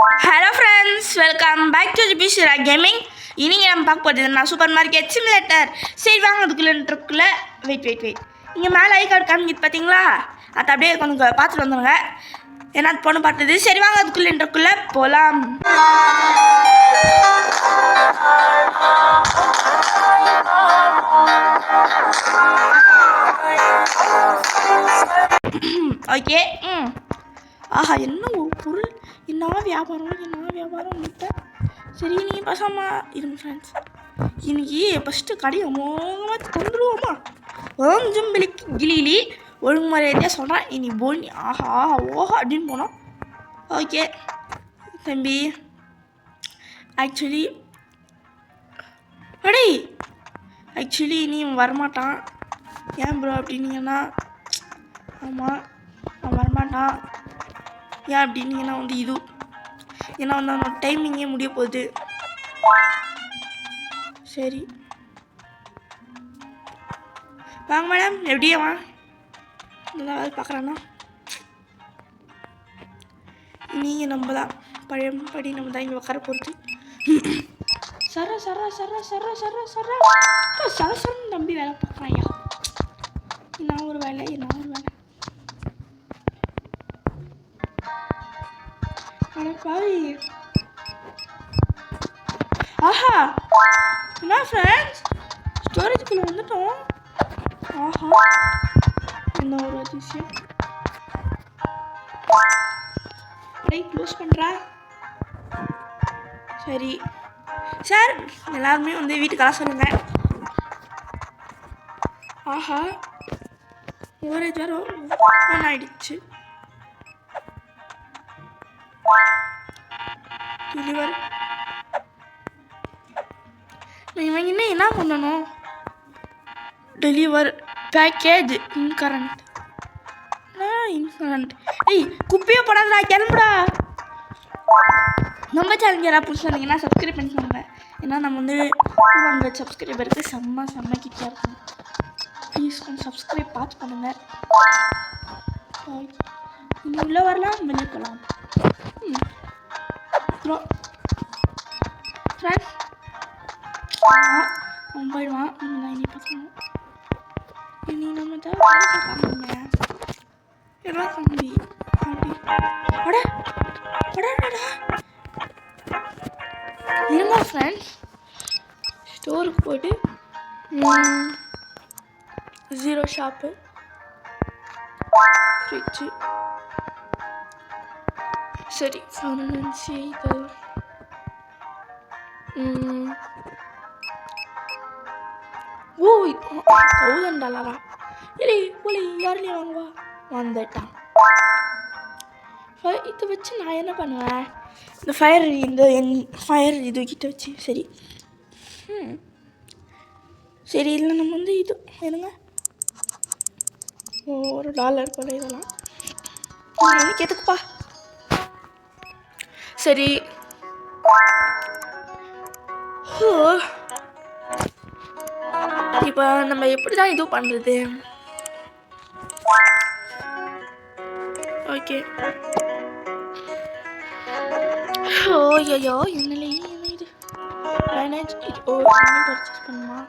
Hello friends, welcome back to ஜிபிஷிரா gaming. இன்றைக்கி நம்ம பார்க்க போகிறது நான் சூப்பர் மார்க்கெட் சிமுலேட்டர். சரி வாங்க, அதுக்குள்ளே வெயிட் இங்கே மேலே ஐ கார்டு காமிக்கிது பார்த்தீங்களா? அதை அப்படியே கொஞ்சம் பார்த்துட்டு வந்துடுங்க. ஏன்னா அது பொண்ணு பார்த்தது. சரி வாங்க, அதுக்குள்ளே போகலாம். ஓகே. ஆஹா, என்ன ஒரு பொருள், என்ன வியாபாரம் சரி நீங்கள் பசாமா இருங்க ஃப்ரெண்ட்ஸ். இன்னைக்கு ஃபஸ்ட்டு கடையை மோகமாக தந்துடுவோமா? கொஞ்சம் விலைக்கு கிளி ஒழுங்கு மரியாதையாக சொல்கிறேன். இனி போனி ஆஹா ஓஹா அப்படின்னு போனோம். ஓகே தம்பி, ஆக்சுவலி நீ வரமாட்டான். ஏன் ப்ரோ அப்படின்னீங்கன்னா, ஆமாம் அவன் வரமாட்டான். ஏன் அப்படின்னீங்கன்னா ஏன்னா அவனோட டைமிங்கே முடிய போகுது. சரி வாங்க மேடம், எப்படியே வா, நல்லா வேலை பார்க்குறான்னா. நீங்கள் நம்ம தான் பழையபடி நம்ம தான் இங்கே உட்கார போகிறது. சரன்னு நம்பி வேலை பார்க்குறான். ஐயா நான் ஒரு வேலை பாவி. ஆஹா, என்ன ஃப்ரெண்ட்ஸ், ஸ்டோரேஜுக்குள்ளே வந்துட்டோம். ஆஹா, என்ன ஒரு அதிசயம். க்ளோஸ் பண்ணுறா. சரி சார், எல்லாருமே வந்து வீட்டுக்கெல்லாம் சொல்லுங்க. ஆஹா, ஸ்டோரேஜ் வேறு ஓப்பன் ஆகிடுச்சு. டெலிவர் இவங்க இன்னும் என்ன பண்ணணும்? Deliver package incurrent. ஏய் குப்பையே போடாதடா, கிளம்புடா. நம்ம சேனல் யாராவது புதுசாக இருந்தீங்கன்னா சப்ஸ்கிரைப் பண்ணிக்கோங்க. ஏன்னா நம்ம வந்து 200 சப்ஸ்கிரைபருக்கு செம்ம கிட்டியாக இருக்கும். ப்ளீஸ் கொஞ்சம் சப்ஸ்கிரைப் பார்த்து பண்ணுங்கள். இனி உள்ளே வரலாம், வெளியே போகலாம். ஃப்ரெண்ட்ஸ் அவன் போயிடுவான். நான் இனி பார்க்கணும். இனி நம்ம தான் காமிங்க. என்ன தம்பி இருங்க ஃப்ரெண்ட்ஸ், ஸ்டோருக்கு போய்ட்டு ஜீரோ ஷாப்பு, ஃப்ரிட்ஜு, சரி ஃபர்னன்சி, இது $1000 இல்லை போல யாருலையும் வாங்குவா. வந்துட்டான். இதை வச்சு நான் என்ன பண்ணுவேன்? இந்த ஃபயர் இது கிட்ட வச்சு சரி இல்லை நம்ம வந்து இது என்னங்க $1 போல இதெல்லாம் எனக்கு எதுக்குப்பா. சரி இப்போ நம்ம எப்படி தான் இது பண்ணுறது? ஓகே ஐயோ என்ன இது மேனேஜ் பர்ச்சேஸ் பண்ணுமா?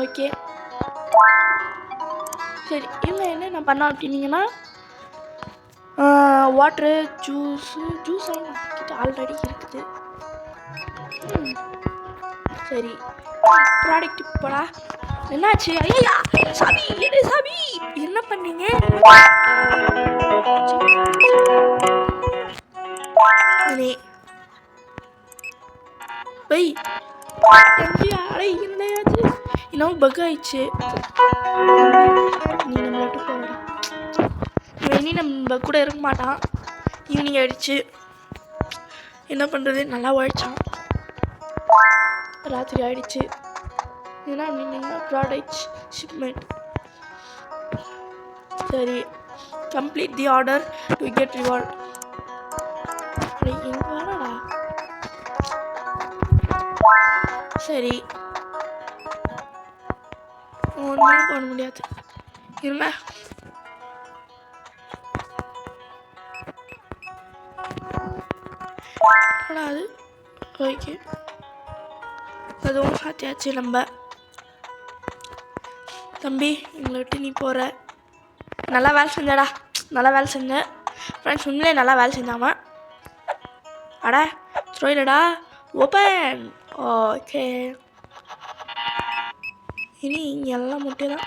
ஓகே சரி, இல்லை என்ன நான் பண்ண அப்படின்னீங்கன்னா, வாட்ரு, ஜூஸ் கிட்ட ஆல்ரெடி இருக்குது. சரி ப்ராடக்ட் இப்போடா என்னாச்சு? ஐயா சாமி, என்ன பண்ணீங்க? என்னையாச்சு இன்னும் பக் ஆயிடுச்சு. நீ நம்ம விட்டு போகலாம். இனி நம்ம கூட இருக்க மாட்டான். ஈவினிங் ஆயிடுச்சு, என்ன பண்ணுறது? நல்லா உழைச்சான். ராத்திரி ஆயிடுச்சு. ஏன்னா அப்படின்னா ப்ராடக்ட் ஷிப்மெண்ட். சரி complete the order to get reward. வேணாடா. சரி ஒன்றுமே பண்ண முடியாது. இருங்க கூடாது. ஓகே, அதுவும் சாத்தியாச்சு. நம்ம தம்பி எங்களை விட்டு நீ போகிற. நல்லா வேலை செஞ்சடா, நல்லா வேலை செஞ்ச ஃப்ரெண்ட்ஸ். உண்மையிலே நல்லா வேலை செஞ்சாமா. அட த்ரோயிலடா, ஓப்பன். ஓகே, இனி இங்கே எல்லாம் முட்டை தான்.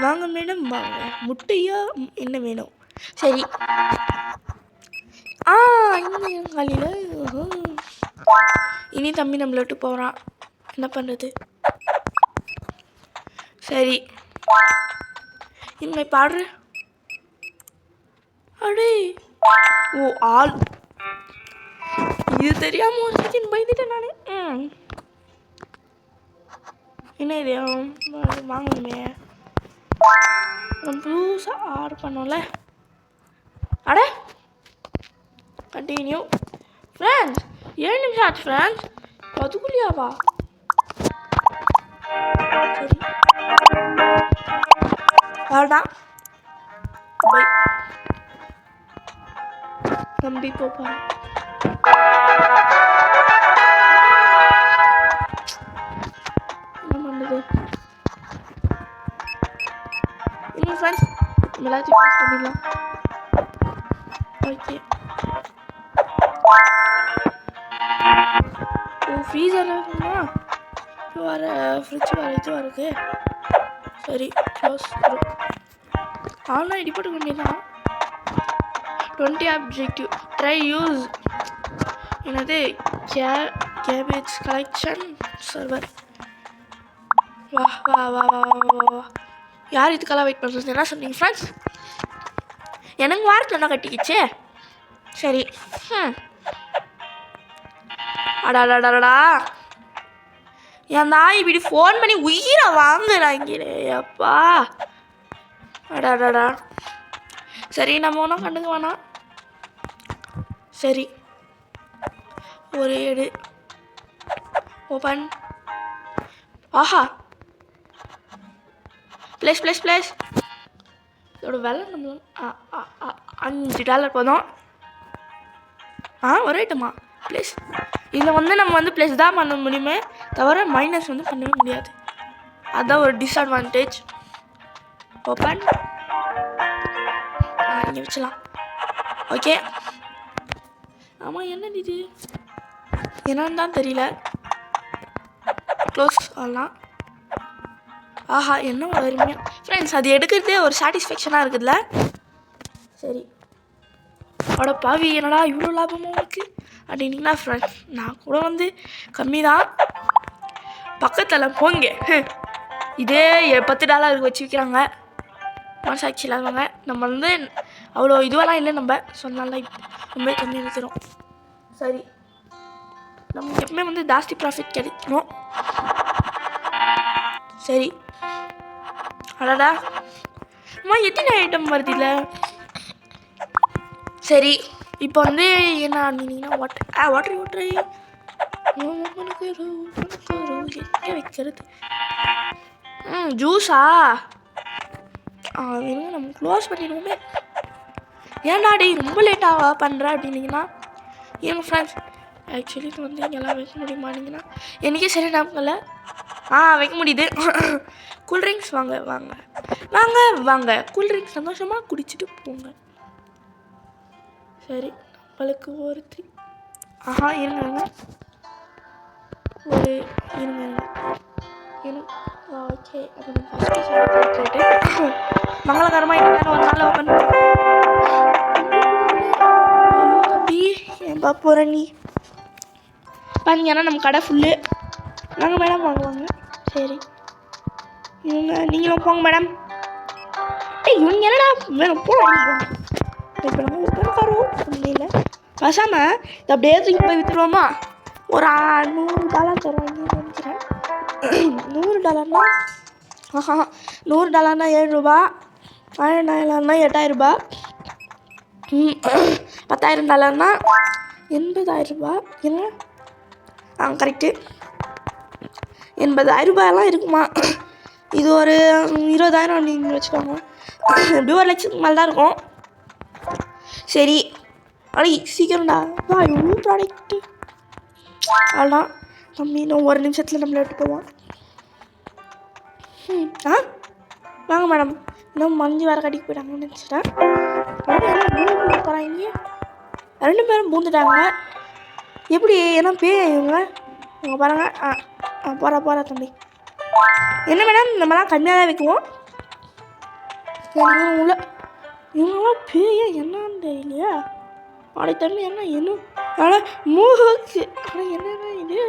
வாங்க மேடம் வாங்க. முட்டையா என்ன வேணும்? சரி. இந்த காலையில் இனி தம்பி நம்மளை விட்டு போகிறான். என்ன பண்ணுறது? சரி, இனிமே பாடுற. அடே ஓ ஆள், இது தெரியாமல் ஒரு செகண்ட் பயந்துட்டேன் நான். என்ன இது வாங்கணுமே, புதுசாக ஆர்டர் பண்ணோம்ல. அட கண்டினியூ ஃப்ரெண்ட்ஸ். 7 நிமிஷம் ஆச்சு ஃப்ரெண்ட்ஸ். அதுக்குள்ளியாவா? சரி வேண்டாம், பை. தம்பி போப்பா. என்ன பண்ணுது? இன்னும் ஃப்ரெண்ட்ஸ் நம்ம எல்லாத்தையும் யூஸ் பண்ணிடலாம். ஓகே, ஓ ஃப்ரீசர் இருக்குமா? வர ஃப்ரிட்ஜ் வர இது வருது. சரி க்ளோஸ். ஆன்லைன் டிபோர்ட் பண்ணிடலாம். 20 ஆப்ஜெக்டிவ் ட்ரை யூஸ் என்னது கேபேஜ் கலெக்ஷன் சர்வர். வா வா வா வா வா வா. யார் இதுக்கெல்லாம் வெயிட் பண்ணுறது? என்ன சொன்னீங்க ஃப்ரெண்ட்ஸ்? எனக்கு வாரத்தில் என்ன கட்டிக்கிச்சு? சரி. அடாடாடாடா, என் தாய் இப்படி ஃபோன் பண்ணி உயிரை வாங்குறாங்களே அப்பா. அடாடாடா. சரி, நம்ம ஒன்றும் கண்டுக்க வேணாம். சரி, ஒரு எடு ஓப்பன். ஆஹா, ப்ளஸ் ப்ளஸ் ப்ளஸ். இதோட விலை நம்ம $5 போதும். ஒரு ஐட்டமா ப்ளஸ். இதில் நம்ம ப்ளஸ் தான் பண்ண முடியுமே தவிர மைனஸ் பண்ணவே முடியாது. அதுதான் ஒரு டிஸ்அட்வான்டேஜ். ஓப்பன். இங்கே வச்சலாம். ஓகே. ஆமாம், என்னது இது? என்னன்னு தான் தெரியல. க்ளோஸ் ஆகலாம். ஆஹா, என்ன அருமையாக ஃப்ரெண்ட்ஸ். அது எடுக்கிறதே ஒரு சாட்டிஸ்ஃபேக்ஷனாக இருக்குதுல்ல. சரி. அட பாவி, என்னடா இவ்வளோ லாபமாக உங்களுக்கு அப்படின்னீங்கன்னா ஃப்ரெண்ட்ஸ், நான் கூட கம்மி தான். பக்கத்தில் போங்க. இதே $10 வச்சு விற்கிறாங்க. மனசாட்சி இல்லாதவங்க. நம்ம அவ்வளோ இதுவெல்லாம் இல்லை. நம்ம சொன்னால ரொம்ப கம்மி விற்கிறோம். சரி, நமக்கு எப்பவுமே ஜாஸ்தி ப்ராஃபிட் கிடைக்கணும். சரி. அடடா அம்மா, எத்தனை ஐட்டம் வருது இல்லை? சரி, இப்போ என்ன ஆனீங்கன்னா வாட்டர் எங்கே வைக்கிறது? ஜூஸா? நம்ம க்ளோஸ் பண்ணிடுவோமே. ஏன்டா டே ரொம்ப லேட்டாக பண்ணுற அப்படின்னீங்கன்னா, ஏங்க ஃப்ரெண்ட்ஸ் ஆக்சுவலி இங்கெல்லாம் வைக்க முடியுமானிங்கன்னா எனக்கே சரி நாமக்கல்ல வைக்க முடியுது. கூல்ட்ரிங்க்ஸ் வாங்க வாங்க வாங்க வாங்க. கூல்ட்ரிங்க்ஸ் சந்தோஷமாக குடிச்சிட்டு போங்க. சரி, நம்மளுக்கு ஒரு இருங்க ஒரு ஓகே. மங்களகரமாக ஒரு நாள் ஓப்பன் தம்பி. ஏன் போகிற நீ பார்த்தீங்கன்னா நம்ம கடை ஃபுல்லு. வாங்க மேடம், வாங்குவாங்க. சரி, நீங்களும் போங்க மேடம். இவங்க என்னடா வேணும் போகலாம். இப்போ நம்ம ஓப்பன் தரோம் இல்லை பசாமல் இது அப்படியே தூக்கி போய் விற்றுருவோமா? ஒரு $100 தருவாங்க நினைக்கிறேன். $100 $100 7 ரூபா, $1000 8,000, $10,000 $80,000. என்ன கரெக்டு, $80,000 இருக்குமா? இது ஒரு 20,000 அப்படின்னு வச்சுக்கோங்க. எப்படியும் 1 லட்சத்துக்கு மேலே தான் இருக்கும். சரி, அடி சீக்கிரம்டா வா எவ்வளோ ப்ராடக்ட்டு அதான் தம்பி இன்னும் ஒரு நிமிஷத்தில் நம்மளை விட்டு போவான் வாங்க மேடம் இன்னும் மஞ்சு வேறு கட்டிக்கு போயிட்டாங்கன்னு நினச்சிட்டேன் போகிறாங்க 2 பேரும் பூந்துட்டாங்க எப்படி ஏன்னா இவங்க பாருங்க போகிற தம்பி என்ன மேடம் நம்மலாம் கம்மியாக தான் வைக்குவோம் உள்ள இவங்களாம் பேய என்னன்னு தெரியலையா அடை தம்பி என்ன ஆனால் மூக்கு ஆனால் என்னென்ன இது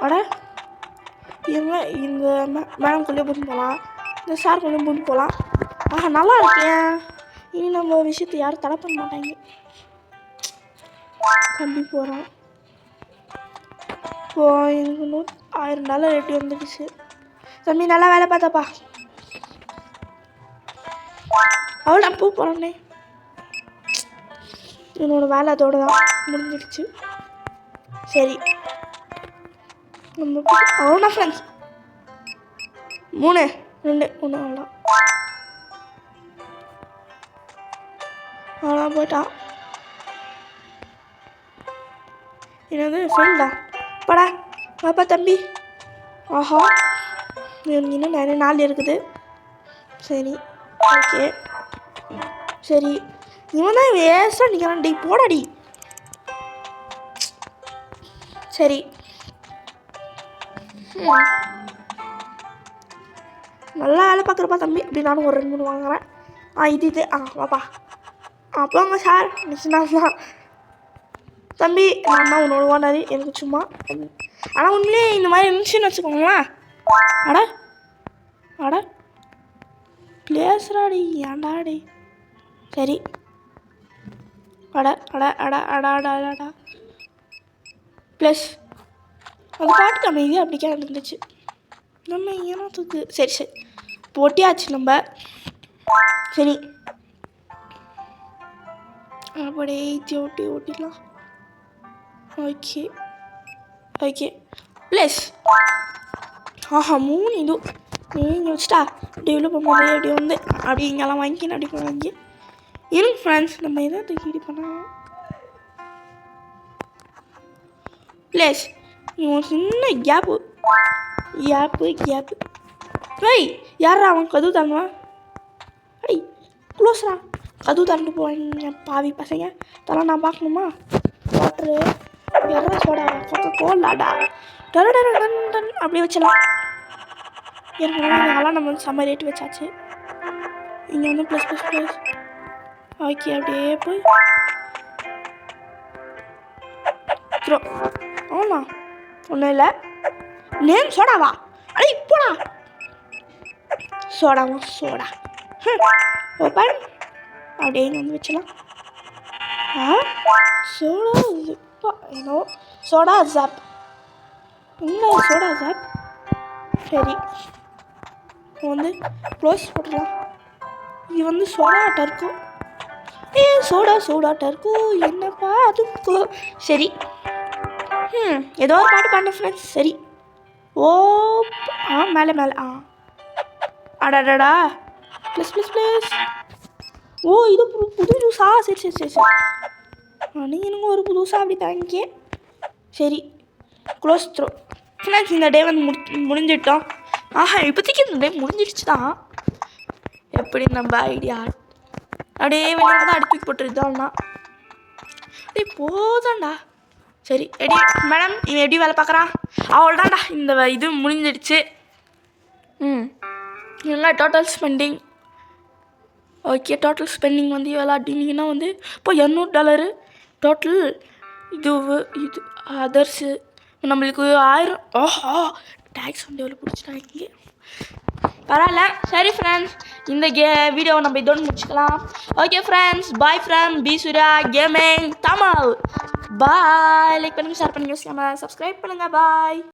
அட இவங்க இந்த மேடம் கொண்டு போட்டு போகலாம் இந்த சார் கொண்டு போட்டு போகலாம் நல்லா இருக்கேன் இனி நம்ம விஷயத்தை யாரும் தடை பண்ண மாட்டாங்க கம்பி போகிறோம் இப்போ எனக்கு $1000 ரேட்டு வந்துடுச்சு தம்பி நல்லா வேலை பார்த்தாப்பா அவ்வளோ பூ போகிறோன்னே என்னோட வேலை அதோட தான் முடிஞ்சிடுச்சு சரி நம்ம அவ்வளோண்ணா ஃப்ரெண்ட்ஸ் 3 2 1 அவ்வளோ போயிட்டான் என்னது ஃபெயில்டா படா பாப்பா தம்பி ஆஹா எனக்கு இன்னும் நிறைய நாள் இருக்குது சரி ஓகே சரி இவன் தான் வேஸ்ட்டாக நிற்கிறான் டி போடாடி சரி நல்லா வேலை பார்க்குறப்பா தம்பி இப்படி நானும் ஒரு 2 3 வாங்குறேன் இது வாப்பா போங்க சார் நிச்சயம் தம்பி நான் தான் உன்னோட ஓனர் எனக்கு சும்மா ஆனால் உண்மையிலே இந்த மாதிரி இருந்துச்சுன்னு வச்சுக்கோங்களேன் அட பிளேஸ்ராடி ஏண்டாடி சரி அடா ப்ளஸ் அது பாட்டுக்கு அமைதியாக அப்படிக்கா இருந்துச்சு நம்ம ஏனாத்துக்கு சரி போட்டியாச்சு நம்ம சரி அப்படியே ஓட்டிடலாம் ஓகே ப்ளஸ் 3 இது நீங்கள் வச்சுட்டா அப்படி உள்ள போகும்போது அப்படி வந்து அப்படி இங்கெல்லாம் வாங்கிக்கணும் அப்படி வாங்கி இருங்க ஃப்ரெண்ட்ஸ் நம்ம எதை தூக்கிட்டு பண்ணோம் ப்ளஸ் இவன் சின்ன கேப்பு ஐய் யாரா அவன் கதவு தாண்டுவான் ஐய் க்ளோஸ்ரா கதவு தாண்டு போவாங்க பாவி பசங்க தலை நான் பார்க்கணுமா வாட்ரு யாரா சோடா கோலாடா டன் அப்படியே வச்சலாம் ஏற்கனவே நம்ம வந்து செம்ம ரேட்டு வச்சாச்சு இங்கே வந்து ப்ளஸ் ஓகே அப்படியே போய் த்ரோ ஆமாம் ஒன்றும் இல்லை நேம் சோடாவா அட இப்போடா சோடா ஓப்பன் அப்படியே இங்கே வந்து வச்சலாம் சோடா ஜிப்பா ஏன்னோ சோடா ஜாப் என்ன சோடா ஜாப் சரி வந்து க்ளோஸ் போட்டுடலாம் இது வந்து சோடா டர்க்கோ சோடா டர்க்கோ என்னப்பா அதுக்கோ சரி ஏதோ ஒரு பாட்டு பாடின ஃப்ரெண்ட்ஸ் சரி ஓ மேலே அடாடா ப்ளஸ் ஓ இது புது ஜூஸா சரி நீங்கள் எனக்கு ஒரு புதுசாக அப்படி தாங்கிக்கே சரி க்ளோஸ் த்ரோ ஃப்ரெண்ட்ஸ் இந்த டே வந்து முடிஞ்சிட்டோம் இப்போதைக்கு இந்த டே முடிஞ்சிடுச்சு தான் எப்படி நம்ம ஐடியா அப்படியே வெளியே தான் அடுக்கி போட்டுருந்தோம்னா அப்படியே போதாண்டா சரி எடி மேடம் இவன் எப்படி வேலை பார்க்குறான் அவ்வளோதான்டா இந்த இது முடிஞ்சிடுச்சு இல்லைங்களா total spending okay total spending வந்து எவ்வளோ அப்படின்னீங்கன்னா வந்து இப்போ $200 டோட்டல் இது அதர்ஸு நம்மளுக்கு 1000 டேக்ஸ் வந்து எவ்வளோ பிடிச்சிட்டாங்க பரவாயில்ல சரி ஃப்ரெண்ட்ஸ் இந்த வீடியோவை நம்ம இதோடு முடிச்சுக்கலாம் okay friends bye from B Surya gaming Tamil bye like பண்ணுங்கள் ஷேர் பண்ணுங்கள் சப்ஸ்கிரைப் பண்ணுங்கள் பாய்